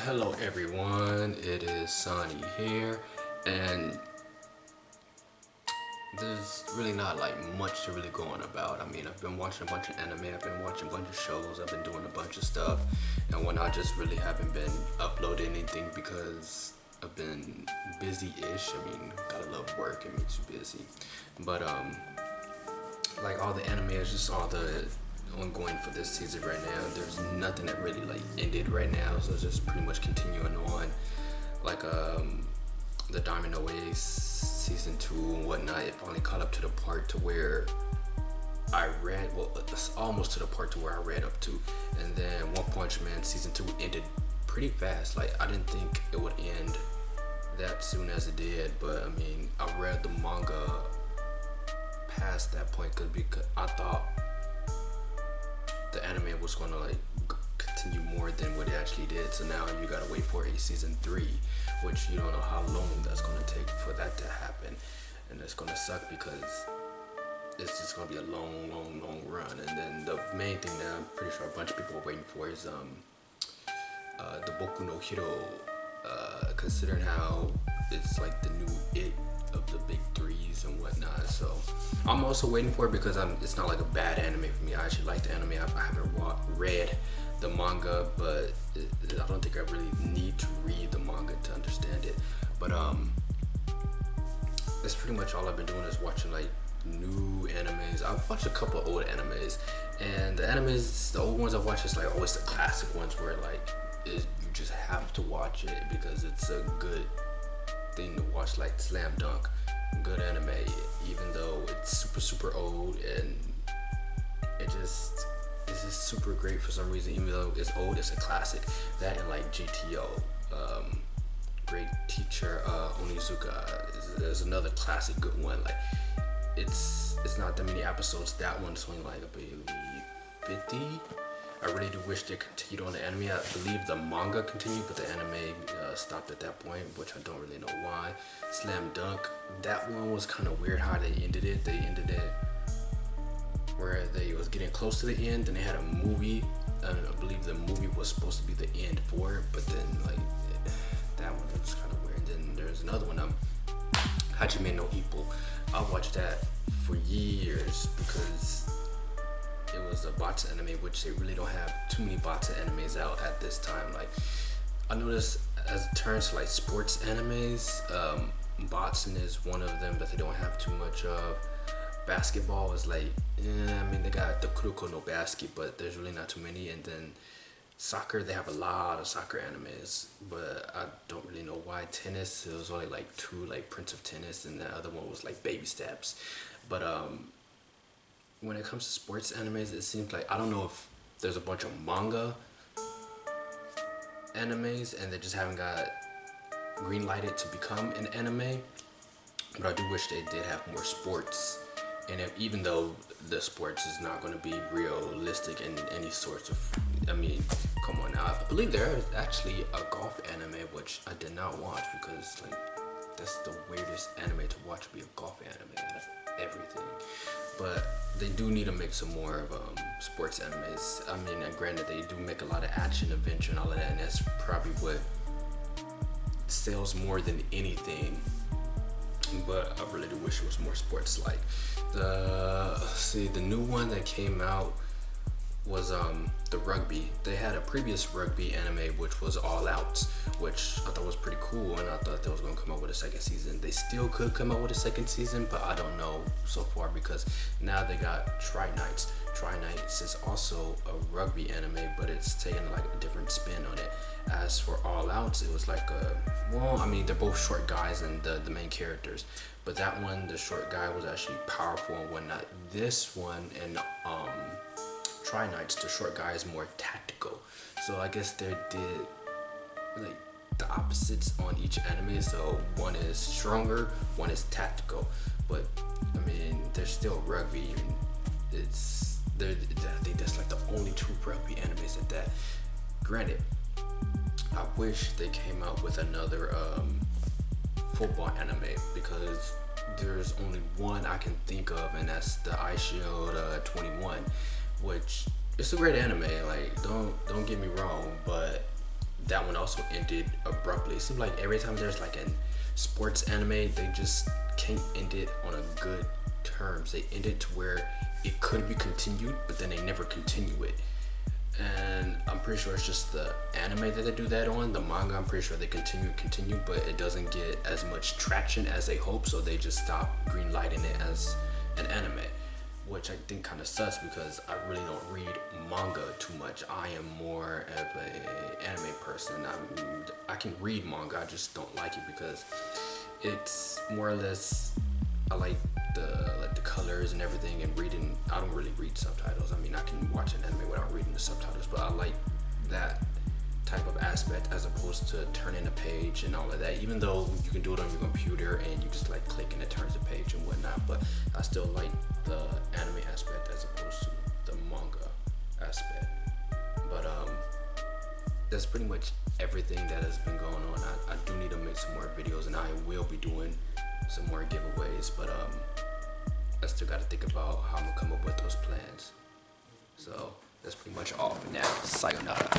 Hello everyone, it is Sanni here, and there's really not like much to really go on about. I mean, I've been watching a bunch of anime, I've been watching a bunch of shows, I've been doing a bunch of stuff, and when I just really haven't been uploading anything because I've been busy-ish. I mean, gotta love work, it makes you busy. But like all the anime is just all the ongoing for this season right now. There's nothing that really like ended right now, so it's just pretty much continuing on. Like the Diamond Away season 2 and whatnot, it finally caught up to the part to where I read, well, it's almost to the part to where I read up to. And then One Punch Man season 2 ended pretty fast. Like, I didn't think it would end that soon as it did, but I mean, I read the manga past that point because I thought the anime was gonna like continue more than what it actually did. So now you gotta wait for a season 3, which you don't know how long that's gonna take for that to happen, and it's gonna suck because it's just gonna be a long run. And then the main thing that I'm pretty sure a bunch of people are waiting for is the Boku no Hero, considering how it's like the new it of the big threes and whatnot. So I'm also waiting for it because it's not like a bad anime for me. I actually like the anime. I haven't read the manga, but I don't think I really need to read the manga to understand it. But that's pretty much all I've been doing is watching like new animes. I've watched a couple of old animes, and the old ones I've watched is like always the classic ones where like you just have to watch it because it's a good thing to watch, like Slam Dunk, good anime, even though it's super old, and it's just super great for some reason. Even though it's old, it's a classic. That and like GTO, Great Teacher Onizuka is another classic good one. Like it's not that many episodes. That one's only like I believe 50. I really do wish they continued on the anime. I believe the manga continued, but the anime stopped at that point, which I don't really know why. Slam Dunk, that one was kind of weird how they ended it. They ended it where they was getting close to the end, and they had a movie, and I believe the movie was supposed to be the end for it, but then like that one was kind of weird. And then there's another one, Hajime no Ippo. I watched that for years because it was a bots anime, which they really don't have too many bots animes out at this time. Like I noticed as it turns to like sports animes, Botson is one of them that they don't have too much of. Basketball is like, I mean, they got the Kuroko no Basket, but there's really not too many. And then soccer, they have a lot of soccer animes, but I don't really know why. Tennis, it was only like 2, like Prince of Tennis, and the other one was like Baby Steps. But when it comes to sports animes, it seems like, I don't know if there's a bunch of manga animes and they just haven't got green lighted to become an anime, but I do wish they did have more sports. And even though the sports is not going to be realistic in any sorts of, I mean, come on now, I believe there is actually a golf anime, which I did not watch because like that's the weirdest anime to watch, be a golf anime out of everything. But they do need to make some more of sports animes. I mean, and granted, they do make a lot of action, adventure, and all of that, and that's probably what sells more than anything. But I really do wish it was more sports. Like the new one that came out was the rugby. They had a previous rugby anime which was All Out, which I thought was pretty cool, and I thought they was gonna come out with a second season. They still could come out with a second season, but I don't know so far because now they got Tri Knights. Tri Knights is also a rugby anime, but it's taking like a different spin on it. As for All Out, it was like I mean, they're both short guys and the main characters, but that one, the short guy was actually powerful and whatnot. This one and Tri Knights, the short guy is more tactical. So I guess they did like the opposites on each anime. So one is stronger, one is tactical. But I mean, they're still rugby, and I think that's like the only 2 rugby animes at that. Granted, I wish they came out with another football anime because there's only one I can think of, and that's the Ice Shield 21, which it's a great anime. Like don't get me wrong, but that one also ended abruptly. It seems like every time there's like a sports anime, they just can't end it on a good terms. They end it to where it could be continued, but then they never continue it. And I'm pretty sure it's just the anime that they do that on. The manga, I'm pretty sure they continue, but it doesn't get as much traction as they hope, so they just stop greenlighting it as an anime, which I think kind of sucks because I really don't read manga too much. I am more of a anime person. I can read manga, I just don't like it because it's more or less, I like the colors and everything, and reading. I don't really read subtitles. I mean, I can watch an anime without reading the subtitles, but I like that type of aspect as opposed to turning a page and all of that. Even though you can do it on your computer and you just like click and it turns the page and whatnot, but I still like the anime aspect as opposed to the manga aspect. But that's pretty much everything that has been going on. I do need to make some more videos, and I will be doing some more giveaways, but I still got to think about how I'm gonna come up with those plans. So that's pretty much all for now. Sayonara.